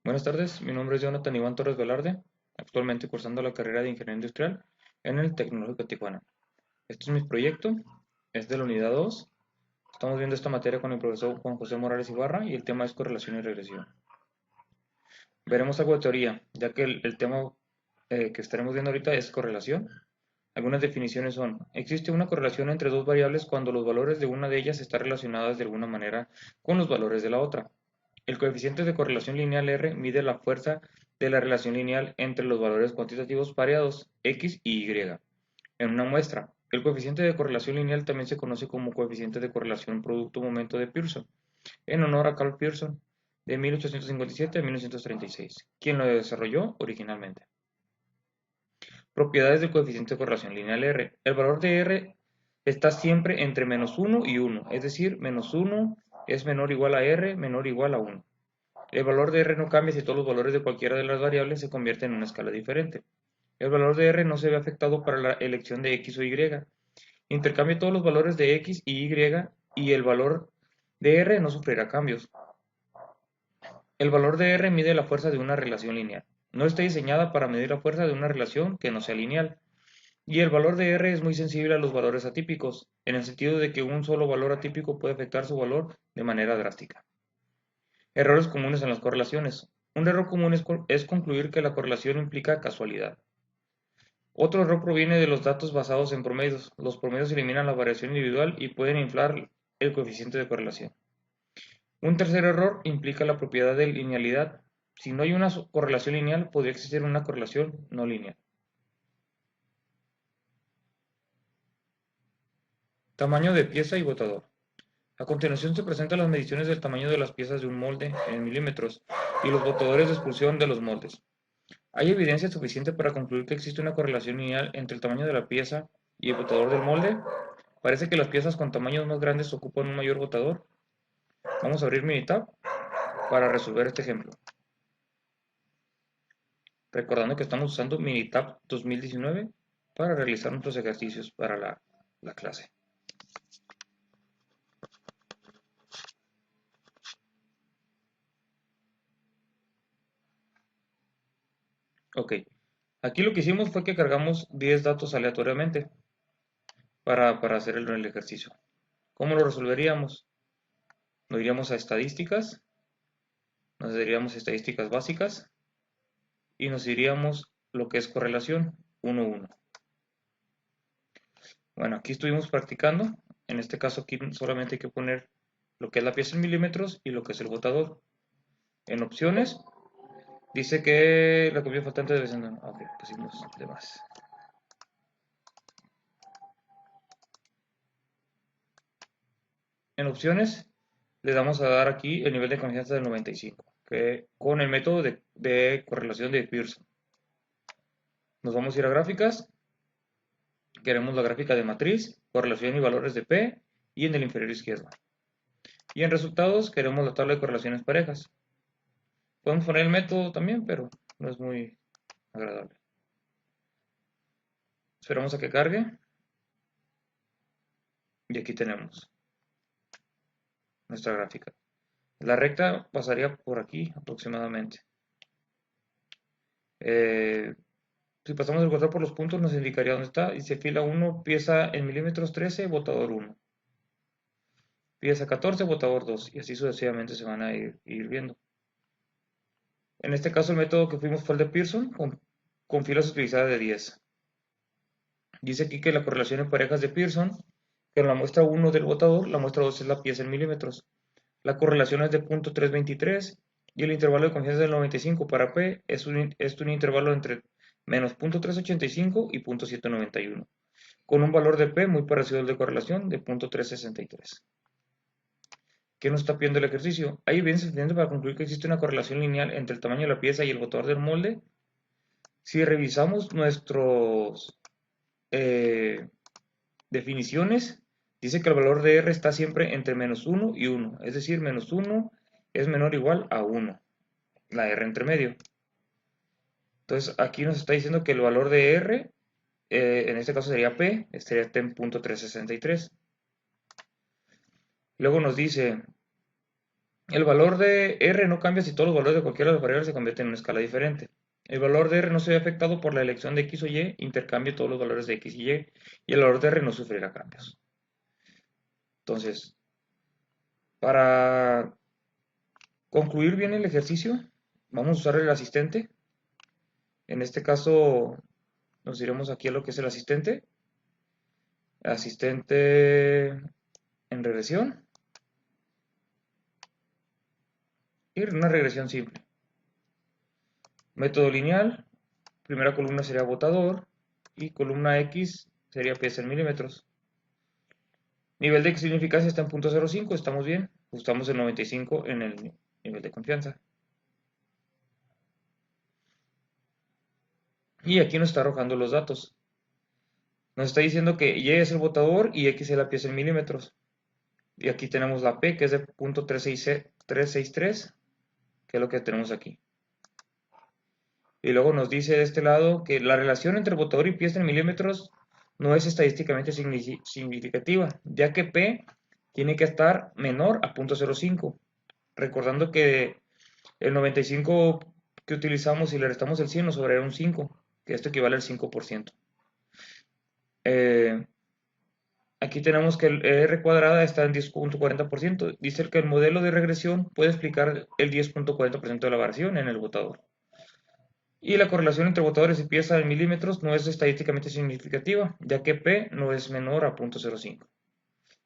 Buenas tardes, mi nombre es Jonathan Iván Torres Velarde, actualmente cursando la carrera de Ingeniería Industrial en el Tecnológico de Tijuana. Este es mi proyecto, es de la unidad 2. Estamos viendo esta materia con el profesor Juan José Morales Ibarra y el tema es correlación y regresión. Veremos algo de teoría, ya que el tema que estaremos viendo ahorita es correlación. Algunas definiciones son: existe una correlación entre dos variables cuando los valores de una de ellas están relacionados de alguna manera con los valores de la otra. El coeficiente de correlación lineal R mide la fuerza de la relación lineal entre los valores cuantitativos pareados x y y en una muestra. El coeficiente de correlación lineal también se conoce como coeficiente de correlación producto-momento de Pearson, en honor a Carl Pearson, de 1857 a 1936, quien lo desarrolló originalmente. Propiedades del coeficiente de correlación lineal R. El valor de R está siempre entre -1 y 1, es decir, -1 es menor o igual a R, menor o igual a 1. El valor de R no cambia si todos los valores de cualquiera de las variables se convierten en una escala diferente. El valor de R no se ve afectado para la elección de X o Y. Intercambia todos los valores de X y Y y el valor de R no sufrirá cambios. El valor de R mide la fuerza de una relación lineal. No está diseñada para medir la fuerza de una relación que no sea lineal. Y el valor de R es muy sensible a los valores atípicos, en el sentido de que un solo valor atípico puede afectar su valor de manera drástica. Errores comunes en las correlaciones. Un error común es concluir que la correlación implica casualidad. Otro error proviene de los datos basados en promedios. Los promedios eliminan la variación individual y pueden inflar el coeficiente de correlación. Un tercer error implica la propiedad de linealidad. Si no hay una correlación lineal, podría existir una correlación no lineal. Tamaño de pieza y botador. A continuación se presentan las mediciones del tamaño de las piezas de un molde en milímetros y los botadores de expulsión de los moldes. ¿Hay evidencia suficiente para concluir que existe una correlación lineal entre el tamaño de la pieza y el botador del molde? Parece que las piezas con tamaños más grandes ocupan un mayor botador. Vamos a abrir Minitab para resolver este ejemplo. Recordando que estamos usando Minitab 2019 para realizar nuestros ejercicios para la clase. Ok, aquí lo que hicimos fue que cargamos 10 datos aleatoriamente para hacer el ejercicio. ¿Cómo lo resolveríamos? Nos iríamos a estadísticas, nos iríamos a estadísticas básicas y nos iríamos lo que es correlación 1-1. Bueno, aquí estuvimos practicando. En este caso aquí solamente hay que poner lo que es la pieza en milímetros y lo que es el botador. En opciones dice que la copia faltante debe ser... Ok, pusimos de más. En opciones le damos a dar aquí el nivel de confianza del 95, que con el método de correlación de Pearson. Nos vamos a ir a gráficas. Queremos la gráfica de matriz, correlación y valores de P, y en el inferior izquierdo. Y en resultados queremos la tabla de correlaciones parejas. Podemos poner el método también, pero no es muy agradable. Esperamos a que cargue. Y aquí tenemos nuestra gráfica. La recta pasaría por aquí aproximadamente. Si pasamos el cuadro por los puntos nos indicaría dónde está. Dice fila 1, pieza en milímetros 13, botador 1. Pieza 14, botador 2. Y así sucesivamente se van a ir viendo. En este caso el método que fuimos fue el de Pearson con filas utilizadas de 10. Dice aquí que la correlación en parejas de Pearson, que en la muestra 1 del botador, la muestra 2 es la pieza en milímetros. La correlación es de 0.323 y el intervalo de confianza del 95 para P es un intervalo entre menos 0.385 y 0.791, con un valor de P muy parecido al de correlación de 0.363. ¿Qué nos está pidiendo el ejercicio? ¿Hay evidencia suficiente para concluir que existe una correlación lineal entre el tamaño de la pieza y el botador del molde? Si revisamos nuestras definiciones, dice que el valor de R está siempre entre -1 y 1, es decir, -1 es menor o igual a 1, la R entre medio. Entonces aquí nos está diciendo que el valor de R, en este caso sería P, estaría en 0.363. Luego nos dice El valor de R no cambia si todos los valores de cualquiera de las variables se convierten en una escala diferente. El valor de R no se ve afectado por la elección de X o Y, intercambie todos los valores de X y Y, y el valor de R no sufrirá cambios. Entonces, para concluir bien el ejercicio, vamos a usar el asistente. En este caso, nos iremos aquí a lo que es el asistente. Asistente en regresión. Y una regresión simple. Método lineal. Primera columna sería botador. Y columna X sería pieza en milímetros. Nivel de significancia está en 0.05, estamos bien. Ajustamos el 95 en el nivel de confianza. Y aquí nos está arrojando los datos. Nos está diciendo que Y es el botador y X es la pieza en milímetros. Y aquí tenemos la P, que es de .363, que es lo que tenemos aquí. Y luego nos dice de este lado que la relación entre botador y pieza en milímetros no es estadísticamente significativa, ya que P tiene que estar menor a 0.05. Recordando que el 95 que utilizamos, si le restamos el 100, nos sobraría un 5, que esto equivale al 5%. Aquí tenemos que el R cuadrada está en 10.40%. Dice que el modelo de regresión puede explicar el 10.40% de la variación en el botador. Y la correlación entre botadores y pieza en milímetros no es estadísticamente significativa, ya que P no es menor a 0.05.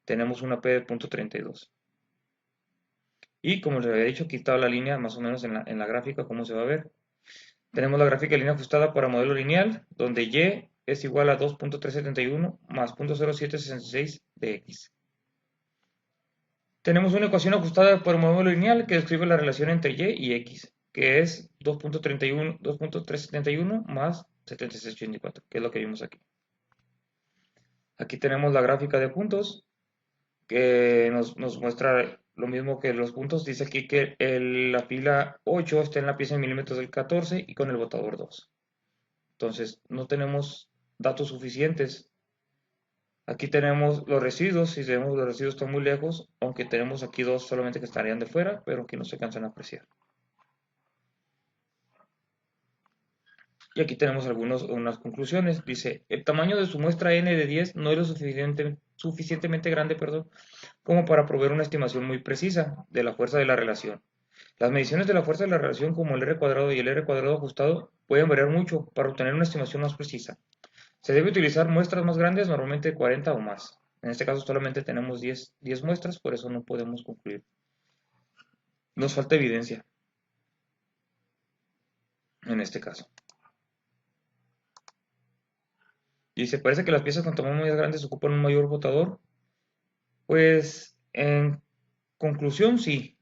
Tenemos una P de 0.32. Y como les había dicho, aquí está la línea más o menos en la gráfica, cómo se va a ver. Tenemos la gráfica de línea ajustada para modelo lineal, donde Y es igual a 2.371 más 0.0766 de X. Tenemos una ecuación ajustada por modelo lineal que describe la relación entre Y y X, que es 2.371 más 7684, que es lo que vimos aquí. Aquí tenemos la gráfica de puntos, que nos muestra lo mismo que los puntos. Dice aquí que la fila 8 está en la pieza en milímetros del 14 y con el botador 2. Entonces, no tenemos datos suficientes. Aquí tenemos los residuos, si vemos los residuos están muy lejos, aunque tenemos aquí dos solamente que estarían de fuera, pero que no se alcanzan a apreciar. Y aquí tenemos unas conclusiones. Dice, el tamaño de su muestra n de 10 no es lo suficientemente grande, como para proveer una estimación muy precisa de la fuerza de la relación. Las mediciones de la fuerza de la relación, como el R cuadrado y el R cuadrado ajustado, pueden variar mucho para obtener una estimación más precisa. Se debe utilizar muestras más grandes, normalmente 40 o más. En este caso solamente tenemos 10 muestras, por eso no podemos concluir. Nos falta evidencia en este caso. Dice, parece que las piezas con tamaño muy grandes ocupan un mayor botador. Pues en conclusión sí,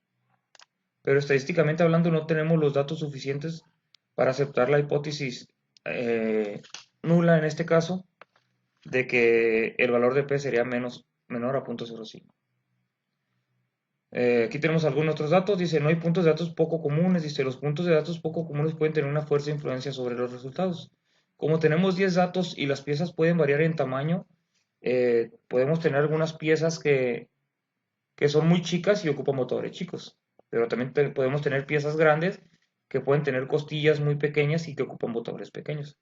pero estadísticamente hablando no tenemos los datos suficientes para aceptar la hipótesis nula en este caso de que el valor de P sería menor a 0.05. Aquí tenemos algunos otros datos. Dice, no hay puntos de datos poco comunes. Dice, los puntos de datos poco comunes pueden tener una fuerte influencia sobre los resultados. Como tenemos 10 datos y las piezas pueden variar en tamaño, podemos tener algunas piezas que son muy chicas y ocupan motores chicos. Pero también podemos tener piezas grandes que pueden tener costillas muy pequeñas y que ocupan motores pequeños.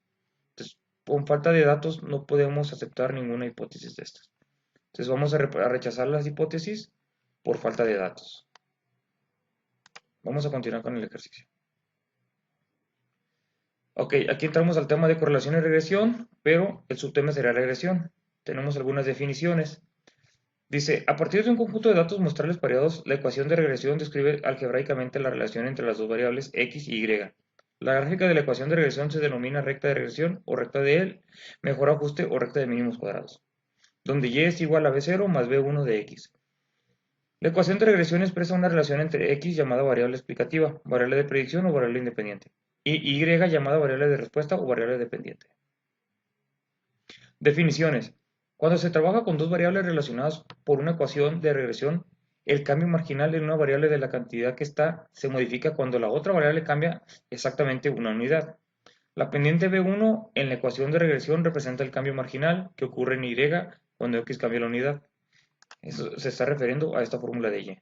Entonces, con falta de datos no podemos aceptar ninguna hipótesis de estas. Entonces vamos a rechazar las hipótesis por falta de datos. Vamos a continuar con el ejercicio. Ok, aquí entramos al tema de correlación y regresión, pero el subtema será regresión. Tenemos algunas definiciones. Dice, a partir de un conjunto de datos muestrales pareados, la ecuación de regresión describe algebraicamente la relación entre las dos variables x y y. La gráfica de la ecuación de regresión se denomina recta de regresión o recta de él, mejor ajuste o recta de mínimos cuadrados, donde y es igual a b0 más b1 de x. La ecuación de regresión expresa una relación entre x llamada variable explicativa, variable de predicción o variable independiente, y y llamada variable de respuesta o variable dependiente. Definiciones. Cuando se trabaja con dos variables relacionadas por una ecuación de regresión, el cambio marginal en una variable de la cantidad que está se modifica cuando la otra variable cambia exactamente una unidad. La pendiente b1 en la ecuación de regresión representa el cambio marginal que ocurre en y cuando x cambia la unidad. Eso se está refiriendo a esta fórmula de y.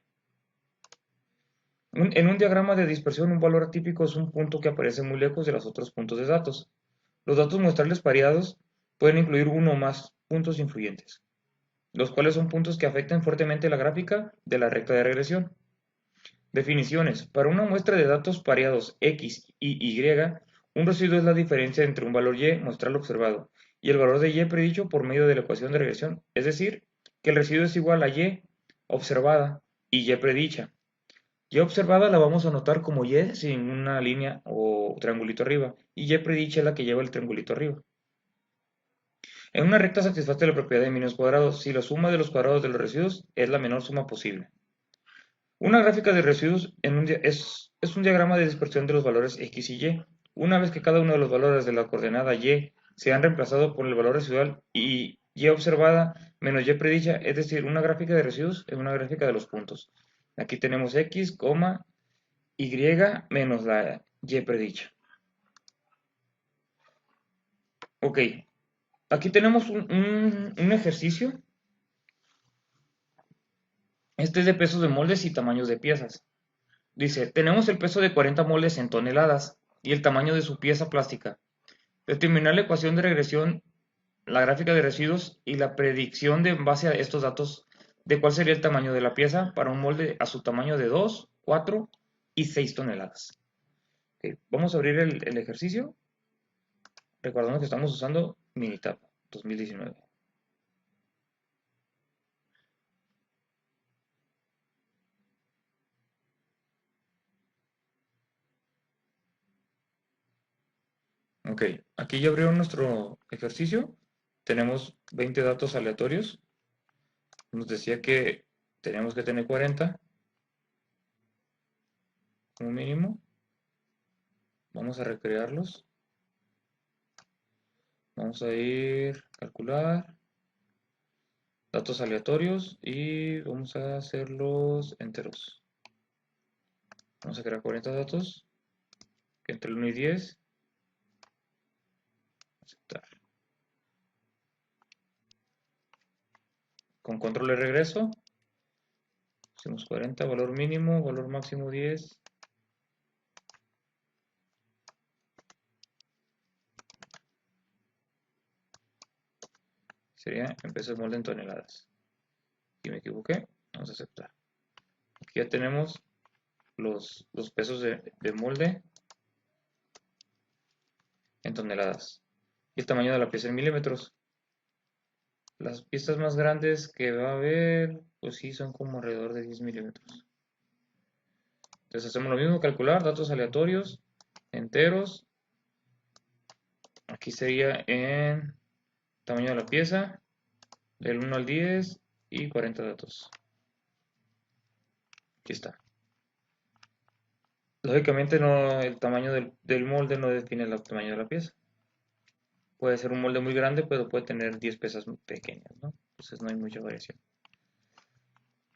En un diagrama de dispersión, un valor atípico es un punto que aparece muy lejos de los otros puntos de datos. Los datos muestrales pareados pueden incluir uno o más puntos influyentes, los cuales son puntos que afectan fuertemente la gráfica de la recta de regresión. Definiciones. Para una muestra de datos pareados X y Y, un residuo es la diferencia entre un valor Y muestral observado y el valor de Y predicho por medio de la ecuación de regresión, es decir, que el residuo es igual a Y observada y Y predicha. Y observada la vamos a anotar como Y sin una línea o triangulito arriba, y Y predicha es la que lleva el triangulito arriba. En una recta satisface la propiedad de mínimos cuadrados si la suma de los cuadrados de los residuos es la menor suma posible. Una gráfica de residuos es un diagrama de dispersión de los valores X y Y. Una vez que cada uno de los valores de la coordenada Y se han reemplazado por el valor residual y Y observada menos Y predicha, es decir, una gráfica de residuos es una gráfica de los puntos. Aquí tenemos X, Y menos la Y predicha. Ok, aquí tenemos un ejercicio. Este es de pesos de moldes y tamaños de piezas. Dice, tenemos el peso de 40 moldes en toneladas y el tamaño de su pieza plástica. Determinar la ecuación de regresión, la gráfica de residuos y la predicción de en base a estos datos de cuál sería el tamaño de la pieza para un molde a su tamaño de 2, 4 y 6 toneladas. Okay, vamos a abrir el ejercicio, recordando que estamos usando Minitab 2019. Ok, aquí ya abrió nuestro ejercicio. Tenemos 20 datos aleatorios. Nos decía que tenemos que tener 40 como mínimo. Vamos a recrearlos. Vamos a ir a calcular datos aleatorios y vamos a hacerlos enteros. Vamos a crear 40 datos entre el 1 y 10. Aceptar. Con control de regreso. Hacemos 40, valor mínimo, valor máximo 10. Sería en pesos molde en toneladas. Si me equivoqué, vamos a aceptar. Aquí ya tenemos los pesos de molde en toneladas. Y el tamaño de la pieza en milímetros. Las piezas más grandes que va a haber, pues sí, son como alrededor de 10 milímetros. Entonces hacemos lo mismo, calcular datos aleatorios, enteros. Aquí sería en tamaño de la pieza, del 1 al 10 y 40 datos. Aquí está. Lógicamente no, el tamaño del molde no define el tamaño de la pieza. Puede ser un molde muy grande, pero puede tener 10 piezas pequeñas, ¿no? Entonces no hay mucha variación.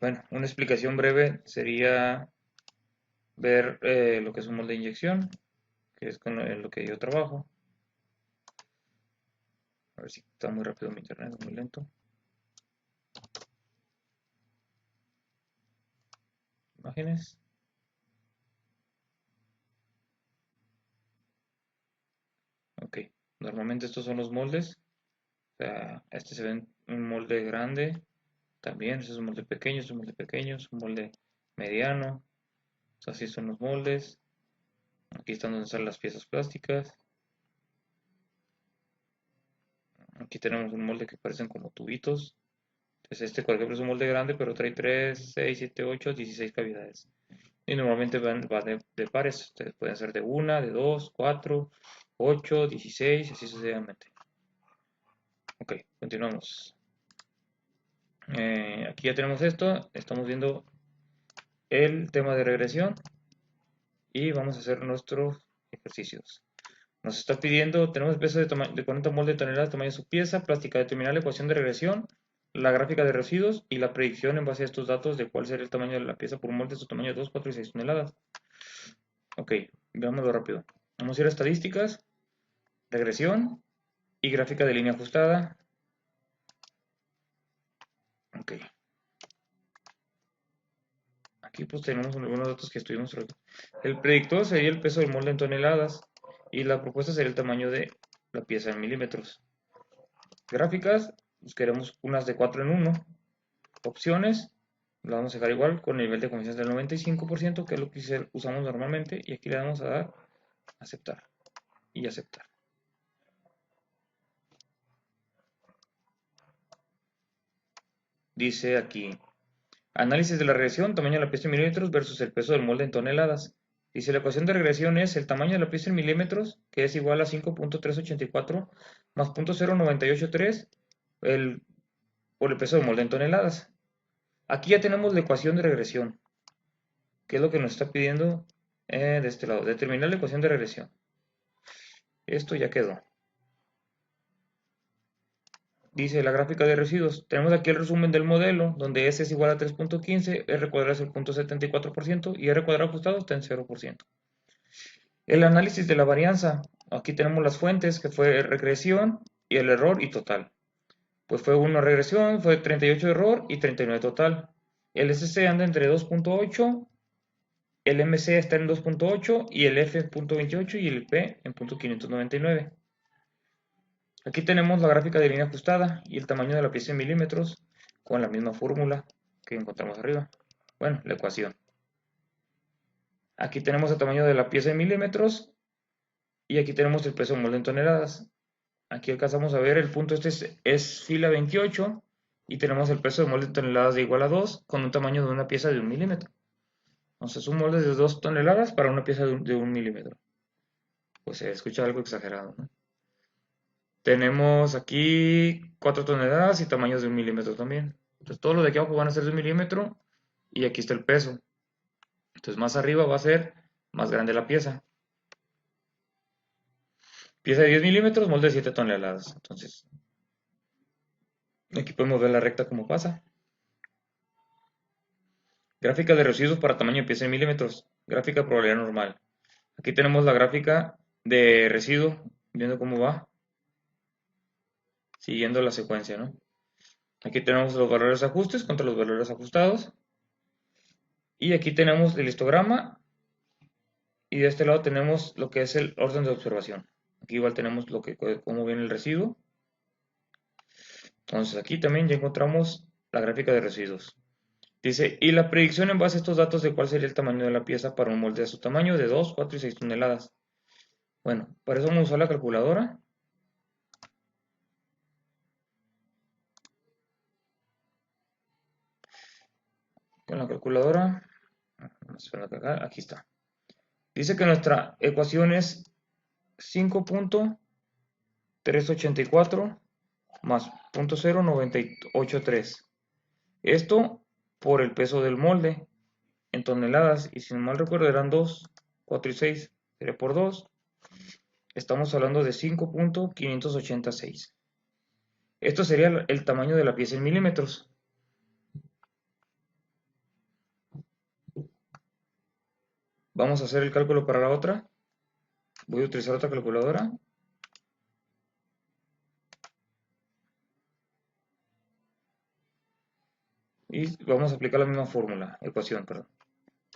Bueno, una explicación breve sería ver lo que es un molde de inyección, que es con lo que yo trabajo. A ver si está muy rápido mi internet, muy lento. Imágenes. Ok, normalmente estos son los moldes. O sea, este se ve un molde grande. También, este es un molde pequeño, este es un molde pequeño, es un molde mediano. O sea, así son los moldes. Aquí están donde están las piezas plásticas. Aquí tenemos un molde que parecen como tubitos. Entonces este, por ejemplo, es un molde grande, pero trae 3, 6, 7, 8, 16 cavidades. Y normalmente van de pares. Ustedes pueden ser de 1, de 2, 4, 8, 16, así sucesivamente. Ok, continuamos. Aquí ya tenemos esto. Estamos viendo el tema de regresión. Y vamos a hacer nuestros ejercicios. Nos está pidiendo, tenemos peso de 40 moldes de toneladas, tamaño de su pieza, plástica, determinar la ecuación de regresión, la gráfica de residuos y la predicción en base a estos datos de cuál será el tamaño de la pieza por molde, su tamaño de 2, 4 y 6 toneladas. Ok, veámoslo rápido. Vamos a ir a estadísticas, regresión y gráfica de línea ajustada. Ok. Aquí pues tenemos algunos datos que estuvimos tratando. El predictor sería el peso del molde en toneladas y la propuesta sería el tamaño de la pieza en milímetros. Gráficas, pues queremos unas de 4 en 1. Opciones, la vamos a dejar igual con el nivel de confianza del 95%, que es lo que usamos normalmente, y aquí le vamos a dar aceptar y aceptar. Dice aquí, análisis de la regresión, tamaño de la pieza en milímetros versus el peso del molde en toneladas. Dice, la ecuación de regresión es el tamaño de la pieza en milímetros, que es igual a 5.384 más 0.0983 por el peso del molde en toneladas. Aquí ya tenemos la ecuación de regresión, que es lo que nos está pidiendo de este lado, determinar la ecuación de regresión. Esto ya quedó. Dice la gráfica de residuos. Tenemos aquí el resumen del modelo, donde S es igual a 3.15, R cuadrado es el 0.74% y R cuadrado ajustado está en 0%. El análisis de la varianza. Aquí tenemos las fuentes, que fue regresión y el error y total. Pues fue 1 regresión, fue 38 de error y 39 total. El SC anda entre 2.8, el MC está en 2.8 y el F en 0.28 y el P en 0.599. Aquí tenemos la gráfica de línea ajustada y el tamaño de la pieza en milímetros con la misma fórmula que encontramos arriba. Bueno, la ecuación. Aquí tenemos el tamaño de la pieza en milímetros y aquí tenemos el peso de molde en toneladas. Aquí alcanzamos a ver el punto este es fila 28 y tenemos el peso de molde en toneladas de igual a 2 con un tamaño de una pieza de 1 milímetro. Entonces un molde de 2 toneladas para una pieza de 1 milímetro. Pues se escucha algo exagerado, ¿no? Tenemos aquí 4 toneladas y tamaños de 1 milímetro también. Entonces todo lo de aquí abajo van a ser de 1 milímetro y aquí está el peso. Entonces más arriba va a ser más grande la pieza. Pieza de 10 milímetros, molde de 7 toneladas. Entonces aquí podemos ver la recta como pasa. Gráfica de residuos para tamaño de pieza en milímetros. Gráfica de probabilidad normal. Aquí tenemos la gráfica de residuo, viendo cómo va, siguiendo la secuencia, ¿no? Aquí tenemos los valores ajustes contra los valores ajustados. Y aquí tenemos el histograma. Y de este lado tenemos lo que es el orden de observación. Aquí igual tenemos cómo viene el residuo. Entonces aquí también ya encontramos la gráfica de residuos. Dice, y la predicción en base a estos datos de cuál sería el tamaño de la pieza para un molde de su tamaño de 2, 4 y 6 toneladas. Bueno, para eso vamos a usar la calculadora. Con la calculadora, aquí está. Dice que nuestra ecuación es 5.384 más 0.0983. Esto por el peso del molde en toneladas, y si no mal recuerdo eran 2, 4 y 6, sería por 2. Estamos hablando de 5.586. Esto sería el tamaño de la pieza en milímetros. Vamos a hacer el cálculo para la otra. Voy a utilizar otra calculadora. Y vamos a aplicar la misma fórmula, ecuación, perdón.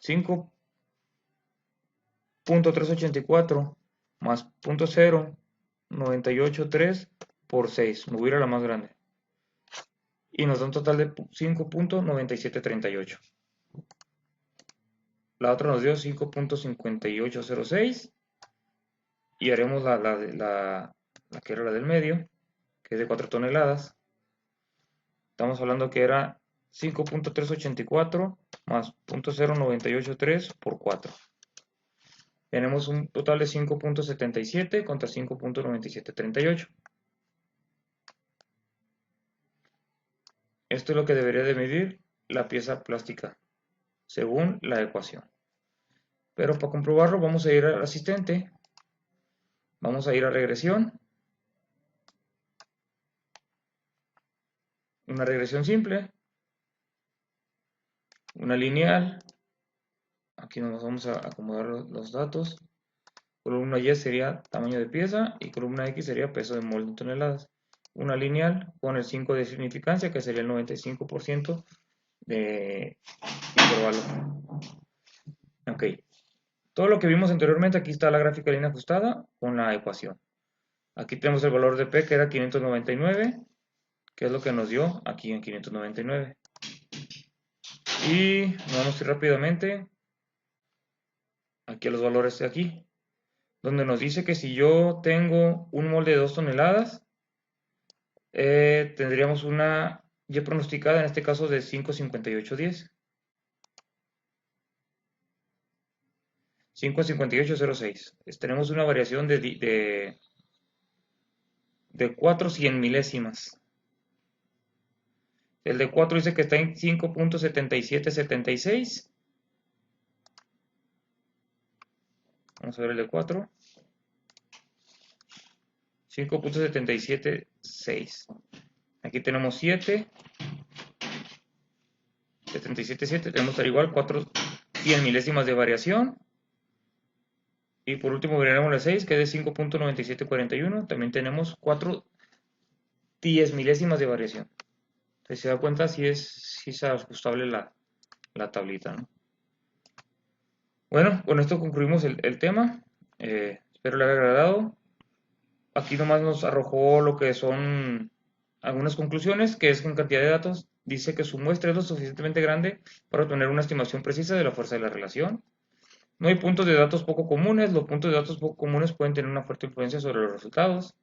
5.384 más 0.0983 por 6. Me voy a ir a la más grande. Y nos da un total de 5.9738. La otra nos dio 5.5806. Y haremos la que era la del medio, que es de 4 toneladas. Estamos hablando que era 5.384 más 0.0983 por 4. Tenemos un total de 5.77 contra 5.9738. Esto es lo que debería de medir la pieza plástica, según la ecuación. Pero para comprobarlo vamos a ir al asistente. Vamos a ir a regresión. Una regresión simple. Una lineal. Aquí nos vamos a acomodar los datos. Columna Y sería tamaño de pieza y columna X sería peso de molde en toneladas. Una lineal con el 5 de significancia, que sería el 95% de comprobarlo. Ok. Todo lo que vimos anteriormente, aquí está la gráfica de línea ajustada con la ecuación. Aquí tenemos el valor de P, que era 599, que es lo que nos dio aquí en 599. Y vamos a ir rápidamente aquí a los valores de aquí, donde nos dice que si yo tengo un molde de 2 toneladas, tendríamos una Y pronosticada, en este caso, de 5,5810. 5,5806. Tenemos una variación de 4 cien milésimas. El de 4 dice que está en 5,7776. Vamos a ver el de 4. 5,776. Aquí tenemos 7. 77,7. Tenemos al igual 4 cien milésimas de variación. Y por último veremos la 6, que es de 5,9741. También tenemos 4 10 milésimas de variación. Si se da cuenta, sí es ajustable la tablita, ¿no? Bueno, con esto concluimos el tema. Espero le haya agradado. Aquí nomás nos arrojó lo que son algunas conclusiones, que es que en cantidad de datos dice que su muestra es lo suficientemente grande para obtener una estimación precisa de la fuerza de la relación. No hay puntos de datos poco comunes. Los puntos de datos poco comunes pueden tener una fuerte influencia sobre los resultados.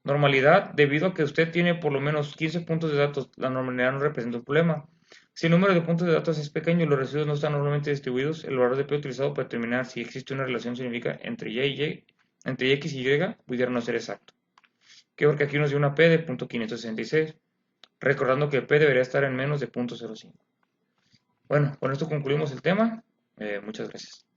Normalidad, debido a que usted tiene por lo menos 15 puntos de datos, la normalidad no representa un problema. Si el número de puntos de datos es pequeño y los residuos no están normalmente distribuidos, el valor de P utilizado para determinar si existe una relación significa entre X y Y pudiera no ser exacto. Que porque aquí nos dio una P de 0.566, recordando que P debería estar en menos de 0.05. Bueno, con esto concluimos el tema. Muchas gracias.